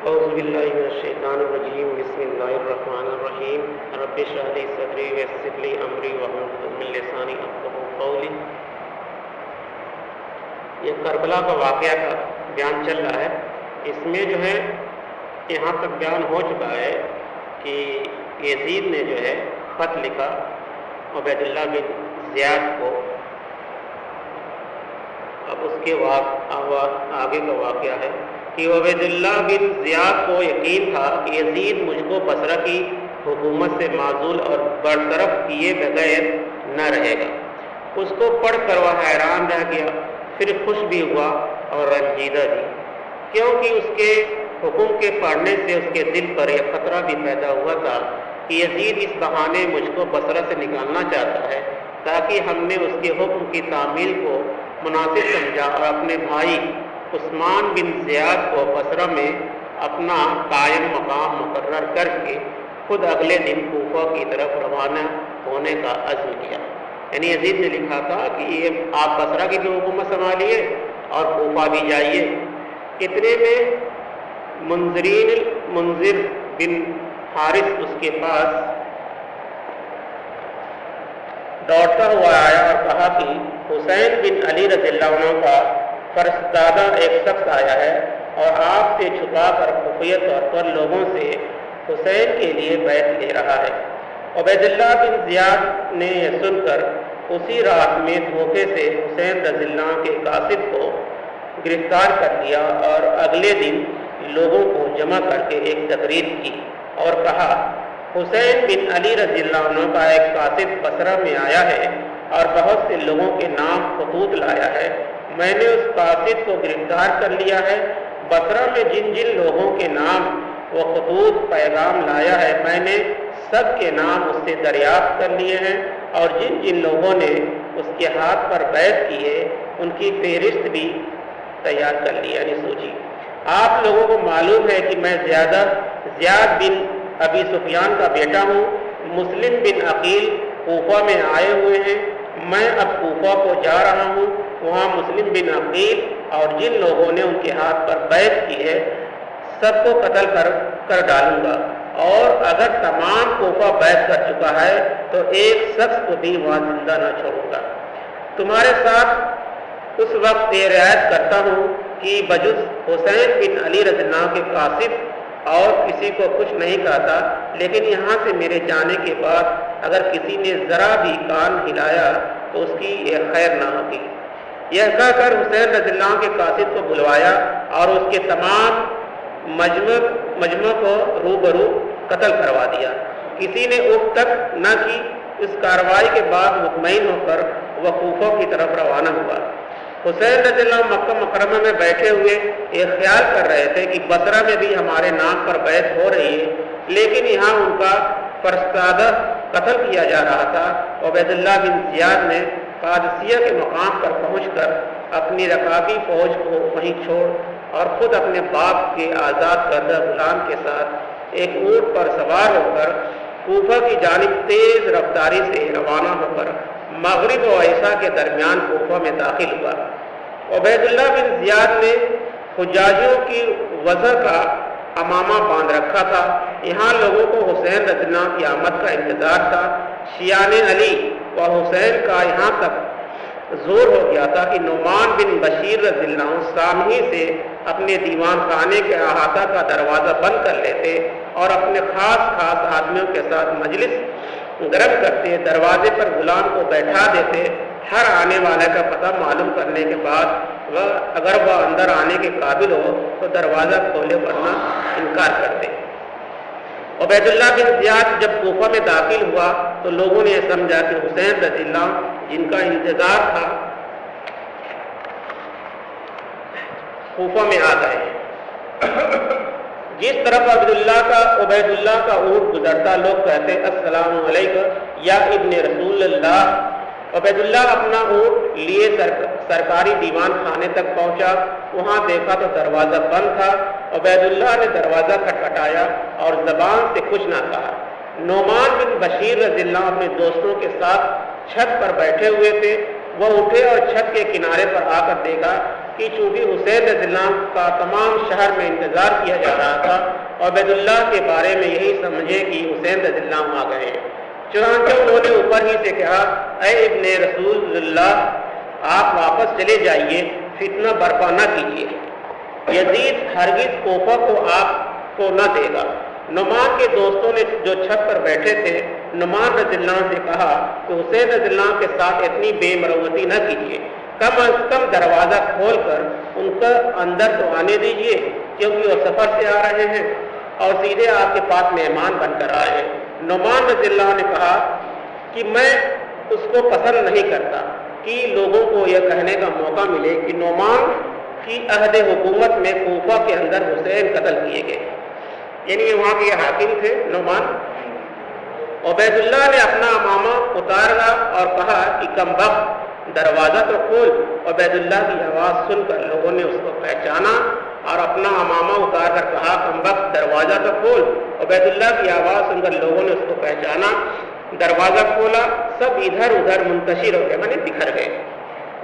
اعوذ باللہ من الشیطان الرجیم بسم اللہ الرحمن الرحیم رب اشرح لی صدری ویسر لی امری واحلل عقدۃ من لسانی یفقہوا قولی۔ یہ کربلا کا واقعہ کا بیان چل رہا ہے۔ اس میں جو ہے یہاں تک بیان ہو چکا ہے کہ یزید نے جو ہے خط لکھا عبید اللہ بن زیاد کو۔ اب اس کے آگے کا واقعہ ہے کہ عبید اللہ بن زیاد کو یقین تھا کہ یزید مجھ کو بصرہ کی حکومت سے معزول اور برطرف کیے بغیر نہ رہے گا۔ اس کو پڑھ کر وہ حیران رہ گیا، پھر خوش بھی ہوا اور رنجیدہ بھی، کیونکہ اس کے حکم کے پڑھنے سے اس کے دل پر یہ خطرہ بھی پیدا ہوا تھا کہ یزید اس بہانے مجھ کو بصرہ سے نکالنا چاہتا ہے تاکہ ہم نے اس کے حکم کی تعمیل کو مناسب سمجھا اور اپنے بھائی عثمان بن زیاد کو بصرہ میں اپنا قائم مقام مقرر کر کے خود اگلے دن کوفہ کی طرف روانہ ہونے کا عزم کیا۔ یعنی یزید نے لکھا تھا کہ یہ آپ بصرہ کی بھی حکومت سنبھالیے اور کوفہ بھی جائیے۔ اتنے میں منذر بن حارث اس کے پاس دوڑتا ہوا آیا اور کہا کہ حسین بن علی رضی اللہ عنہ کا فرستادہ ایک شخص آیا ہے اور آپ سے چھپا کر خفیہ طور پر لوگوں سے حسین کے لیے بیعت لے رہا ہے۔ عبید اللہ بن زیاد نے یہ سن کر اسی رات میں دھوکے سے حسین رضی اللہ کے قاصد کو گرفتار کر لیا اور اگلے دن لوگوں کو جمع کر کے ایک تقریر کی اور کہا حسین بن علی رضی اللہ عنہ کا ایک قاصد بصرہ میں آیا ہے اور بہت سے لوگوں کے نام خطوط لایا ہے۔ میں نے اس قاصد کو گرفتار کر لیا ہے۔ بصرہ میں جن جن لوگوں کے نام وہ خطوط پیغام لایا ہے میں نے سب کے نام اس سے دریافت کر لیے ہیں، اور جن جن لوگوں نے اس کے ہاتھ پر بیعت کی ہے ان کی فہرست بھی تیار کر لی، یعنی سوچی۔ آپ لوگوں کو معلوم ہے کہ میں زیاد بن ابی سفیان کا بیٹا ہوں۔ مسلم بن عقیل کوفہ میں آئے ہوئے ہیں۔ میں اب کوفہ کو جا رہا ہوں، وہاں مسلم بن عقیل اور جن لوگوں نے ان کے ہاتھ پر بیعت کی ہے سب کو قتل کر ڈالوں گا، اور اگر تمام کوفہ بیعت کر چکا ہے تو ایک شخص کو بھی وہاں زندہ نہ چھوڑوں گا۔ تمہارے ساتھ اس وقت یہ رعایت کرتا ہوں کہ بجز حسین بن علی رضی اللہ کے قاصد اور کسی کو کچھ نہیں کہتا، لیکن یہاں سے میرے جانے کے بعد اگر کسی نے ذرا بھی کان ہلایا تو اس کی یہ خیر نہ ہوگی۔ یہ کہہ کر حسین رضی اللہ کے قاصد کو بلوایا اور اس کے تمام مجمع کو روبرو قتل کروا دیا۔ کسی نے اف تک نہ کی۔ اس کارروائی کے بعد مطمئن ہو کر وہ کوفہ کی طرف روانہ ہوا۔ حسین رضی اللہ مکہ مکرمہ میں بیٹھے ہوئے یہ خیال کر رہے تھے کہ بصرہ میں بھی ہمارے نام پر بیعت ہو رہی ہے، لیکن یہاں ان کا فرستادہ قتل کیا جا رہا تھا۔ عبید اللہ بن زیاد نے قادسیہ کے مقام پر پہنچ کر اپنی رکابی فوج کو وہیں چھوڑ اور خود اپنے باپ کے آزاد کردہ غلام کے ساتھ ایک اونٹ پر سوار ہو کر کوفہ کی جانب تیز رفتاری سے روانہ ہو کر مغرب و عشاء کے درمیان کوفہ میں داخل ہوا۔ عبید اللہ بن زیاد نے حجاجوں کی وضع کا امامہ باندھ رکھا تھا۔ یہاں لوگوں کو حسین رضی اللہ کی آمد کا انتظار تھا۔ شیعان علی و حسین کا یہاں تک زور ہو گیا تھا کہ نعمان بن بشیر رضی اللہ عنہ سامنے سے اپنے دیوان خانے کے احاطہ کا دروازہ بند کر لیتے اور اپنے خاص آدمیوں کے ساتھ مجلس گرم کرتے، دروازے پر غلام کو بیٹھا دیتے، ہر آنے والے کا پتہ معلوم کرنے کے بعد اگر وہ اندر آنے کے قابل ہو تو دروازہ کھولے ورنہ انکار کرتے۔ عبید اللہ بن زیاد جب کوفہ میں داخل ہوا تو لوگوں نے یہ سمجھا کہ حسین رضی اللہ جن کا انتظار تھا کوفہ میں آ گئے۔ جس طرف عبید اللہ کا اونٹ گزرتا لوگ کہتے السلام علیکم یا ابن رسول اللہ۔ عبید اللہ اپنا اونٹ لیے سرکاری دیوان خانے تک پہنچا۔ وہاں دیکھا تو دروازہ بند تھا۔ عبید اللہ نے دروازہ کھٹکھٹایا اور زبان سے کچھ نہ کہا۔ نعمان بن بشیر رضی اللہ اپنے دوستوں کے ساتھ چھت پر بیٹھے ہوئے تھے۔ وہ اٹھے اور چھت کے کنارے پر آ کر دیکھا کہ چونکہ حسین رضی اللہ عنہ کا تمام شہر میں انتظار کیا جا رہا تھا، عبید اللہ کے بارے میں یہی سمجھے کہ حسین رضی اللہ عنہ آ گئے ہیں۔ چنانچہ انہوں نے اوپر ہی سے کہا، اے ابن رسول اللہ، آپ واپس چلے جائیے، فتنہ برپا نہ کیجیے، یزید ہرگز کوفہ کو آپ کو نہ دے گا۔ نعمان کے دوستوں نے جو چھت پر بیٹھے تھے، نعمان رضی اللہ عنہ سے کہا کہ حسین رضی اللہ عنہ کے ساتھ اتنی بے مروتی نہ کیجیے، کم از کم دروازہ کھول کر ان کو اندر تو آنے دیجیے، کیونکہ وہ سفر سے آ رہے ہیں اور سیدھے آپ کے پاس مہمان بن کر آئے ہیں۔ نعمان رضی اللہ عنہ نے کہا کہ میں اس کو پسند نہیں کرتا کہ لوگوں کو یہ کہنے کا موقع ملے کہ نعمان کی عہد حکومت میں کوفہ کے اندر حسین قتل کیے گئے، یعنی وہاں کے حاکم تھے نعمان۔ عبید اللہ نے اپنا امامہ اتارا اور کہا کہ کم بخت، دروازہ تو کھول۔ عبید اللہ کی آواز سن کر لوگوں نے اس کو پہچانا اور اپنا امامہ اتار کر کہا، کم بخت، دروازہ تو کھول۔ عبید اللہ کی آواز سن کر لوگوں نے اس کو پہچانا، دروازہ کھولا، سب ادھر ادھر منتشر ہو گئے، یعنی بکھر گئے۔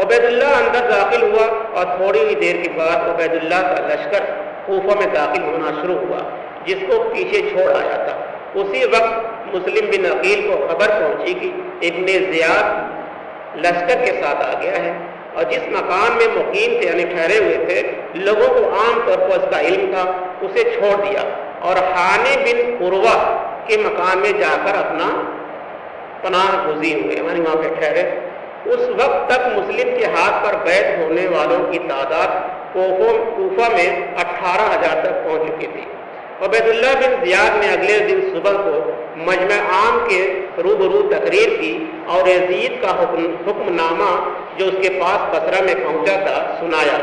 عبید اللہ اندر داخل ہوا اور تھوڑی ہی دیر کے بعد عبید اللہ کا لشکر کوفہ میں داخل ہونا شروع ہوا، جس کو پیچھے چھوڑ آیا تھا۔ اسی وقت مسلم بن عقیل کو خبر پہنچی کہ ابن زیاد لشکر کے ساتھ آ گیا ہے، اور جس مکان میں مقیم تھے یعنی ٹھہرے ہوئے تھے، لوگوں کو عام طور پر اس کا علم تھا، اسے چھوڑ دیا اور حانی بن عروہ کے مکان میں جا کر اپنا پناہ گزین ہوئے، یعنی وہاں پہ ٹھہرے۔ اس وقت تک مسلم کے ہاتھ پر بیعت ہونے والوں کی تعداد کوفہ میں 18,000 تک پہنچ چکی تھی۔ عبید اللہ بن زیاد نے اگلے دن صبح کو مجمع عام کے روبرو تقریر کی اور یزید کا حکم نامہ جو اس کے پاس بصرہ میں پہنچا تھا سنایا۔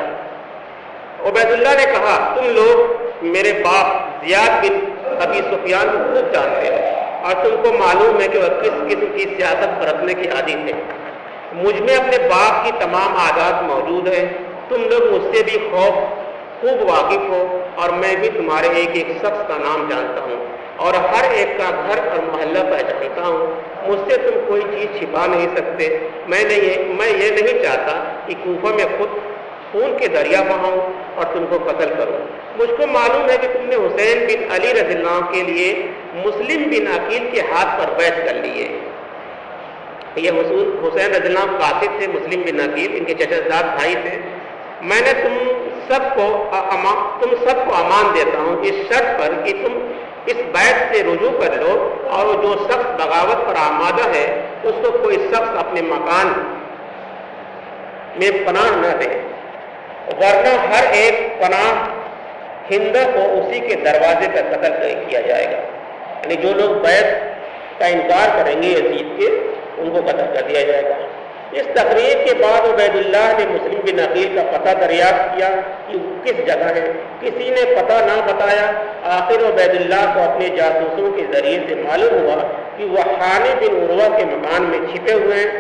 عبید اللہ نے کہا، تم لوگ میرے باپ زیاد بن ابی سفیان کو خوب جانتے ہو اور تم کو معلوم ہے کہ وہ کس قسم کی سیاست برتنے کی عادی تھے۔ مجھ میں اپنے باپ کی تمام عادات موجود ہیں، تم لوگ مجھ سے بھی خوب واقف ہو اور میں بھی تمہارے ایک ایک شخص کا نام جانتا ہوں اور ہر ایک کا گھر اور محلہ پہچانتا ہوں۔ مجھ سے تم کوئی چیز چھپا نہیں سکتے۔ میں یہ نہیں چاہتا کہ کوفہ میں خود خون کے دریا بہاؤں اور تم کو قتل کروں۔ مجھ کو معلوم ہے کہ تم نے حسین بن علی رضی اللہ عنہ کے لیے مسلم بن عقیل کے ہاتھ پر بیعت کر لی ہے۔ یہ حسین رضی اللہ عنہ قاتل تھے، مسلم بن عقیل ان کے چچا زاد بھائی تھے۔ میں نے تم سب کو امان دیتا ہوں اس شرط پر کہ تم اس بیعت سے رجوع کر لو اور جو شخص بغاوت پر آمادہ ہے اس کو کوئی شخص اپنے مکان میں پناہ نہ دے، ورنہ ہر ایک پناہ ہندہ کو اسی کے دروازے پر قتل کیا جائے گا۔ یعنی جو لوگ بیعت کا انکار کریں گے یزید کے، ان کو قتل کر دیا جائے گا۔ اس تقریر کے بعد عبید اللہ نے مسلم بن عقیل کا پتہ دریافت کیا کہ کس جگہ ہے، کسی نے پتہ نہ بتایا۔ آخر عبید اللہ کو اپنے جاسوسوں کے ذریعے سے معلوم ہوا کہ وہ حانی بن عروہ کے مکان میں چھپے ہوئے ہیں۔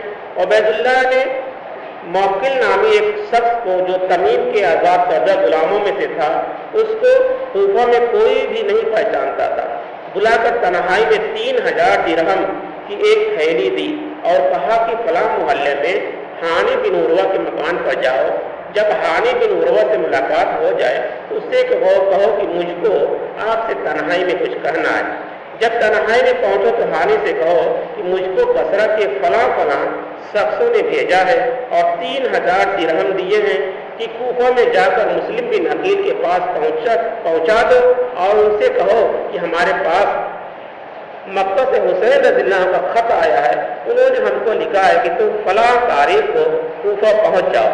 عبید اللہ نے موکل نامی ایک شخص کو جو تمیم کے آزاد کردہ غلاموں میں سے تھا، اس کو کوفہ میں کوئی بھی نہیں پہچانتا تھا، بلا کر تنہائی میں 3,000 درہم کی ایک تھیلی دی اور کہا کہ فلاں محلے میں حانی بن عروہ کے مکان پر جاؤ، جب حانی بن عروہ سے ملاقات ہو جائے تو اس سے کہو کہ مجھ کو آپ سے تنہائی میں کچھ کہنا ہے۔ جب تنہائی میں پہنچو تو حانی سے کہو کہ مجھ کو بصرہ کے فلاں شخصوں نے بھیجا ہے اور 3,000 درہم دیے ہیں کہ کوفہ میں جا کر مسلم بن عقیل کے پاس پہنچا دو اور ان سے کہو کہ ہمارے پاس مکہ سے حسین رضی اللہ عنہ کا خط آیا ہے، انہوں نے ہم کو لکھا ہے کہ تم فلاں تاریخ کو کوفہ پہنچ جاؤ۔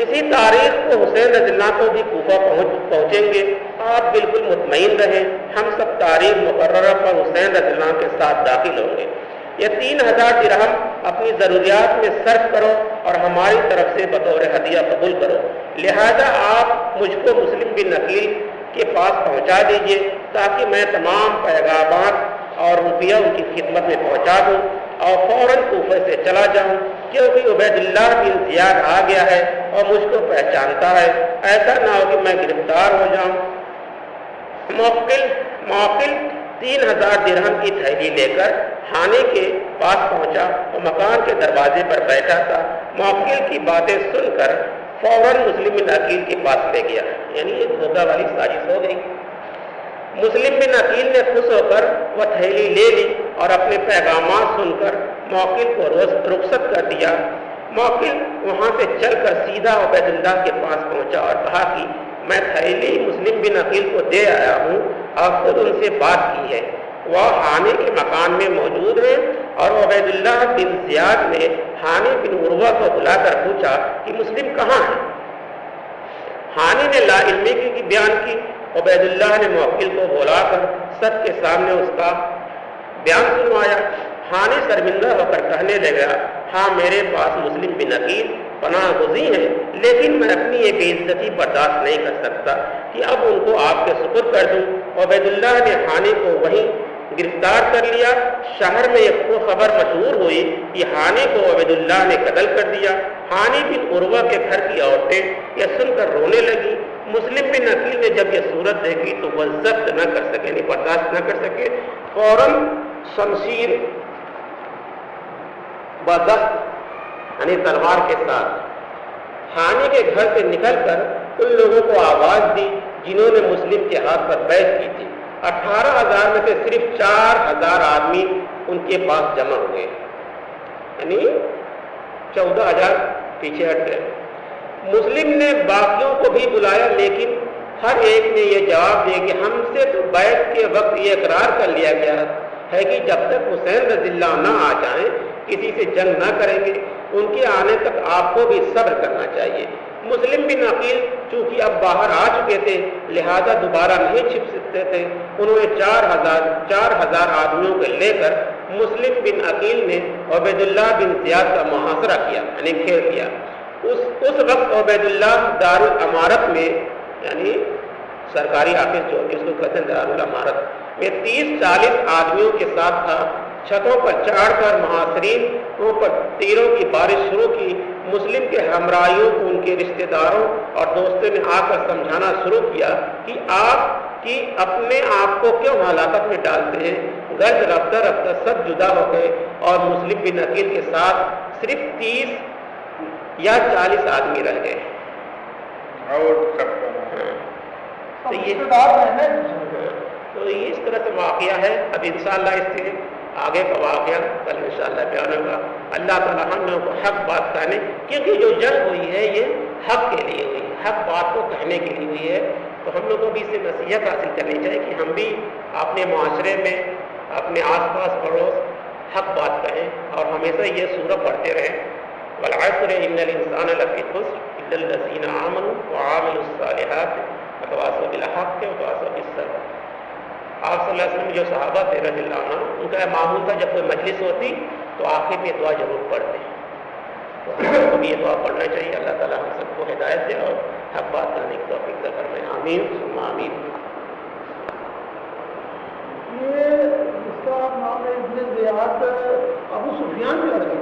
اسی تاریخ کو حسین رضی اللہ عنہ کو بھی کوفہ پہنچیں گے، آپ بالکل مطمئن رہیں، ہم سب تاریخ مقررہ پر حسین رضی اللہ عنہ کے ساتھ داخل ہوں گے۔ یہ 3,000 درہم اپنی ضروریات میں صرف کرو اور ہماری طرف سے بطور ہدیہ قبول کرو، لہذا آپ مجھ کو مسلم بن عقیل کے پاس پہنچا دیجئے تاکہ میں تمام پیغامات اور روپیہ ان کی خدمت میں پہنچا دوں اور فوراً کوفہ سے چلا جاؤں، کیونکہ عبید اللہ بن زیاد آ گیا ہے اور مجھ کو پہچانتا ہے، ایسا نہ ہو کہ میں گرفتار ہو جاؤں۔ موکل 3,000 درہم کی تھیلی لے کر حانی کے پاس پہنچا اور مکان کے دروازے پر بیٹھا تھا۔ موکل کی باتیں سن کر فوراً مسلم بن عقیل کے پاس لے گیا، یعنی ایک دھوکہ والی سازش ہو گئی۔ مسلم بن عقیل نے خوش ہو کر وہ تھیلی لے لی اور اپنے پیغامات سن کر موکل کو رخصت کر دیا۔ موکل وہاں سے چل کر سیدھا عبید اللہ کے پاس پہنچا اور کہا کہ میں تھیلی مسلم بن عقیل کو دے آیا ہوں اور خود ان سے بات کی ہے، وہ حانی کے مکان میں موجود ہیں۔ اور عبید اللہ بن زیاد نے حانی بن عروہ کو بلا کر پوچھا کہ مسلم کہاں ہے؟ حانی نے لا علمی کی بیان کی۔ عبید اللہ نے موکل کو بلا کر سب کے سامنے اس کا بیان سنوایا۔ حانی شرمندہ ہو کر کہنے لگا، ہاں میرے پاس مسلم بن عقیل پناہ گزین ہے، لیکن میں اپنی یہ بے عزتی برداشت نہیں کر سکتا کہ اب ان کو آپ کے سپرد کر دوں۔ عبید اللہ نے حانی کو وہیں گرفتار کر لیا۔ شہر میں ایک خبر مشہور ہوئی کہ حانی کو عبید اللہ نے قتل کر دیا۔ حانی بن عروہ کے گھر کی عورتیں یہ سن کر رونے لگی۔ مسلم بن عقیل نے جب یہ صورت دیکھی تو وہ ضبط نہ کر سکے، نہیں برداشت نہ کر سکے، فوراً شمشیر بدست یعنی تلوار کے ساتھ حانی کے گھر سے نکل کر ان لوگوں کو آواز دی جنہوں نے مسلم کے ہاتھ پر بیعت کی تھی۔ 18,000 میں سے صرف 4,000 آدمی ان کے پاس جمع ہوئے، یعنی 14,000 پیچھے ہٹ گئے۔ مسلم نے باقیوں کو بھی بلایا، لیکن ہر ایک نے یہ جواب دیا کہ ہم سے تو بیعت کے وقت یہ اقرار کر لیا گیا ہے کہ جب تک حسین رضی اللہ نہ آ جائیں کسی سے جنگ نہ کریں گے، ان کے آنے تک آپ کو بھی صبر کرنا چاہیے۔ مسلم بن عقیل چونکہ اب باہر آ چکے تھے لہذا دوبارہ نہیں چھپ سکتے تھے۔ انہوں نے 4,000 آدمیوں کو لے کر مسلم بن عقیل نے عبید اللہ بن زیاد کا محاصرہ کیا، یعنی گھیر لیا۔ اس وقت عبید اللہ دارالامارت میں یعنی سرکاری آفس جو جس کو کہتے ہیں دارالامارت میں 30-40 آدمیوں کے ساتھ تھا۔ چھتوں پر چڑھ کر محاصرین پر تیروں کی بارش شروع کی۔ مسلم کے ہمراہیوں کو ان کے رشتہ داروں اور دوستوں نے آ کر سمجھانا شروع کیا کہ آپ کی اپنے آپ کو کیوں ہلاکت میں ڈالتے ہیں۔ غرض رفتہ رفتہ سب جدا ہو گئے اور مسلم بن عقیل کے ساتھ صرف 30 یا 40 آدمی رہ گئے۔ تو یہ اس طرح سے واقعہ ہے۔ اب انشاءاللہ اس سے آگے کا واقعہ کل انشاءاللہ بیان ہوگا۔ اللہ تعالیٰ ہم لوگوں کو حق بات کہنے، کیونکہ جو جنگ ہوئی ہے یہ حق کے لیے ہوئی، حق بات کو کہنے کے لیے ہوئی ہے، تو ہم لوگوں کو بھی اس سے نصیحت حاصل کرنی چاہیے کہ ہم بھی اپنے معاشرے میں اپنے آس پاس پڑوس حق بات کہیں اور ہمیشہ یہ سورہ پڑھتے رہیں، والعصر ان الانسان لفی خسر الا الذین آمنوا وعملوا الصالحات وتواصوا بالحق وتواصوا بالصبر۔ آپ صلی اللہ علیہ وسلم جو صحابہ تھے رضی اللہ عنہ، ان کا معمول تھا جب کوئی مجلس ہوتی تو آخر میں دعا ضرور پڑھتے، تو ہم کو بھی یہ دعا پڑھنا چاہیے۔ اللہ تعالیٰ ہم سب کو ہدایت دے اور حق بات کرنے کی توفیق عطا فرمائے، آمین ثم آمین۔ یہ اس کا نام ہے ابن زیاد ابو سفیان کے لڑکے